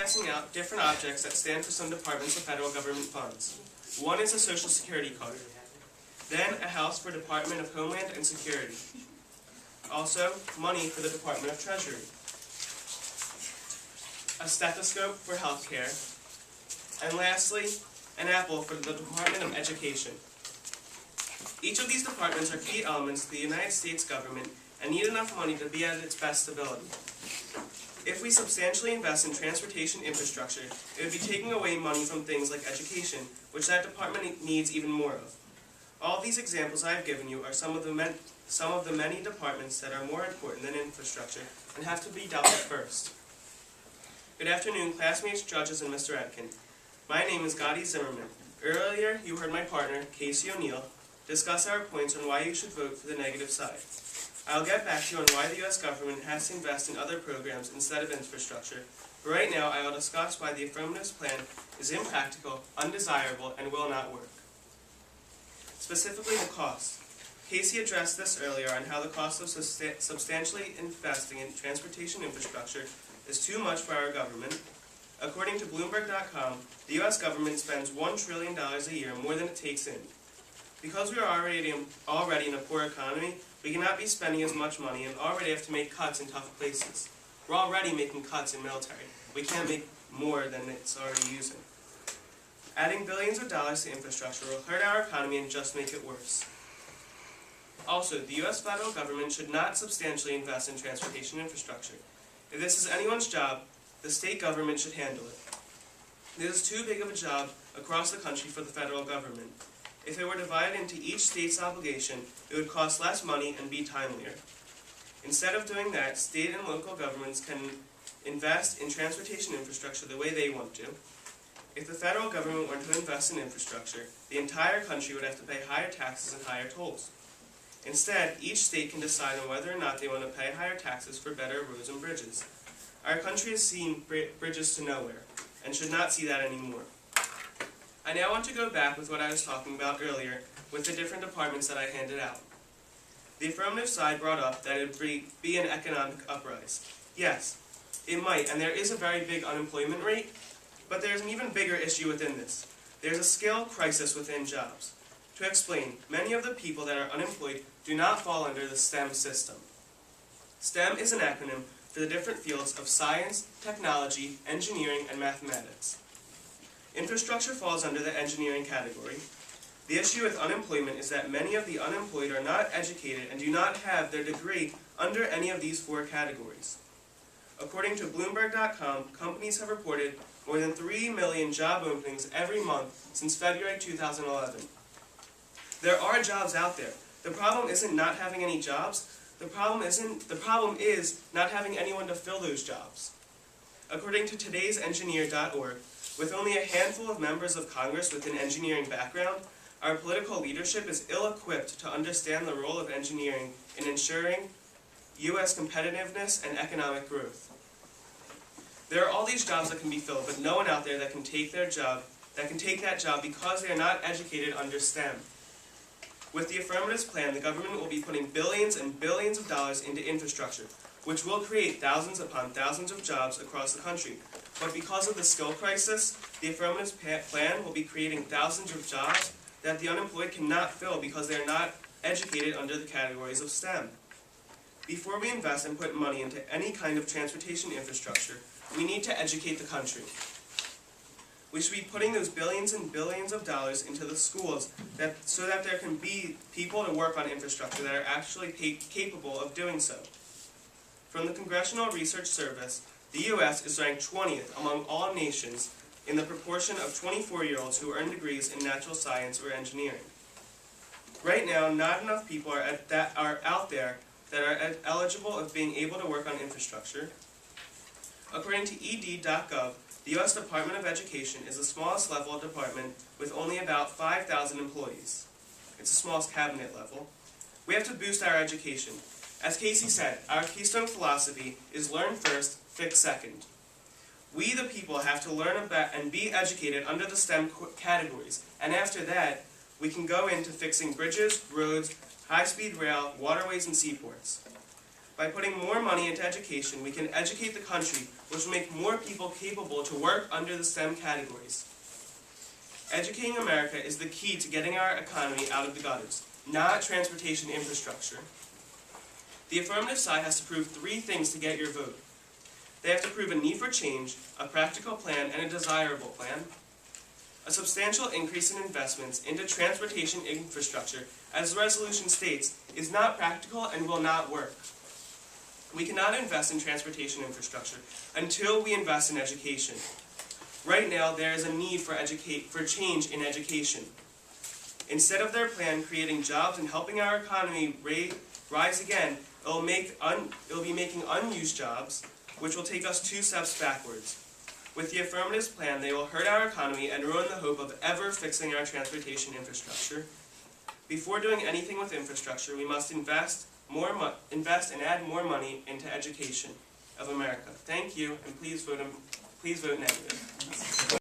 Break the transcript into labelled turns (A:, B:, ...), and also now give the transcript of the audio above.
A: passing out different objects that stand for some departments of federal government funds. One is a Social Security card. Then a house for Department of Homeland and Security. Also, money for the Department of Treasury. A stethoscope for healthcare. And lastly, an apple for the Department of Education. Each of these departments are key elements of the United States government and need enough money to be at its best ability. If we substantially invest in transportation infrastructure, it would be taking away money from things like education, which that department needs even more of. All these examples I have given you are some of the many departments that are more important than infrastructure and have to be dealt with first. Good afternoon, classmates, judges, and Mr. Atkin. My name is Gadi Zimmerman. Earlier, you heard my partner, Casey O'Neill, discuss our points on why you should vote for the negative side. I'll get back to you on why the U.S. government has to invest in other programs instead of infrastructure, but right now I will discuss why the affirmative plan is impractical, undesirable, and will not work. Specifically, the cost. Casey addressed this earlier on how the cost of substantially investing in transportation infrastructure is too much for our government. According to Bloomberg.com, the U.S. government spends $1 trillion a year more than it takes in. Because we are already in a poor economy, we cannot be spending as much money and already have to make cuts in tough places. We're already making cuts in military. We can't make more than it's already using. Adding billions of dollars to infrastructure will hurt our economy and just make it worse. Also, the U.S. federal government should not substantially invest in transportation infrastructure. If this is anyone's job, the state government should handle it. This is too big of a job across the country for the federal government. If it were divided into each state's obligation, it would cost less money and be timelier. Instead of doing that, state and local governments can invest in transportation infrastructure the way they want to. If the federal government were to invest in infrastructure, the entire country would have to pay higher taxes and higher tolls. Instead, each state can decide on whether or not they want to pay higher taxes for better roads and bridges. Our country has seen bridges to nowhere, and should not see that anymore. I now want to go back with what I was talking about earlier with the different departments that I handed out. The affirmative side brought up that it would be an economic uprise. Yes, it might, and there is a very big unemployment rate, but there's an even bigger issue within this. There's a skill crisis within jobs. To explain, many of the people that are unemployed do not fall under the STEM system. STEM is an acronym for the different fields of science, technology, engineering, and mathematics. Infrastructure falls under the engineering category. The issue with unemployment is that many of the unemployed are not educated and do not have their degree under any of these four categories. According to Bloomberg.com, companies have reported more than 3 million job openings every month since February 2011. There are jobs out there. The problem isn't not having any jobs. The problem is not having anyone to fill those jobs. According to today'sengineer.org, with only a handful of members of Congress with an engineering background, our political leadership is ill-equipped to understand the role of engineering in ensuring U.S. competitiveness and economic growth. There are all these jobs that can be filled, but no one out there that can take that job because they are not educated under STEM. With the affirmative plan, the government will be putting billions and billions of dollars into infrastructure, which will create thousands upon thousands of jobs across the country. But because of the skill crisis, the affirmative plan will be creating thousands of jobs that the unemployed cannot fill because they are not educated under the categories of STEM. Before we invest and put money into any kind of transportation infrastructure, we need to educate the country. We should be putting those billions and billions of dollars into the schools so that there can be people to work on infrastructure that are actually capable of doing so. From the Congressional Research Service, the U.S. is ranked 20th among all nations in the proportion of 24-year-olds who earn degrees in natural science or engineering. Right now, not enough people are out there that are eligible of being able to work on infrastructure. According to ed.gov, the U.S. Department of Education is the smallest level of department with only about 5,000 employees. It's the smallest cabinet level. We have to boost our education. As Casey said, our keystone philosophy is learn first, fix second. We, the people, have to learn about and be educated under the STEM categories, and after that, we can go into fixing bridges, roads, high-speed rail, waterways, and seaports. By putting more money into education, we can educate the country which will make more people capable to work under the STEM categories. Educating America is the key to getting our economy out of the gutters, not transportation infrastructure. The affirmative side has to prove 3 things to get your vote. They have to prove a need for change, a practical plan, and a desirable plan. A substantial increase in investments into transportation infrastructure, as the resolution states, is not practical and will not work. We cannot invest in transportation infrastructure until we invest in education. Right now, there is a need for change in education. Instead of their plan creating jobs and helping our economy rise again, it will be making unused jobs, which will take us 2 steps backwards. With the affirmative's plan, they will hurt our economy and ruin the hope of ever fixing our transportation infrastructure. Before doing anything with infrastructure, we must invest and add more money into education of America. Thank you, and please vote negative.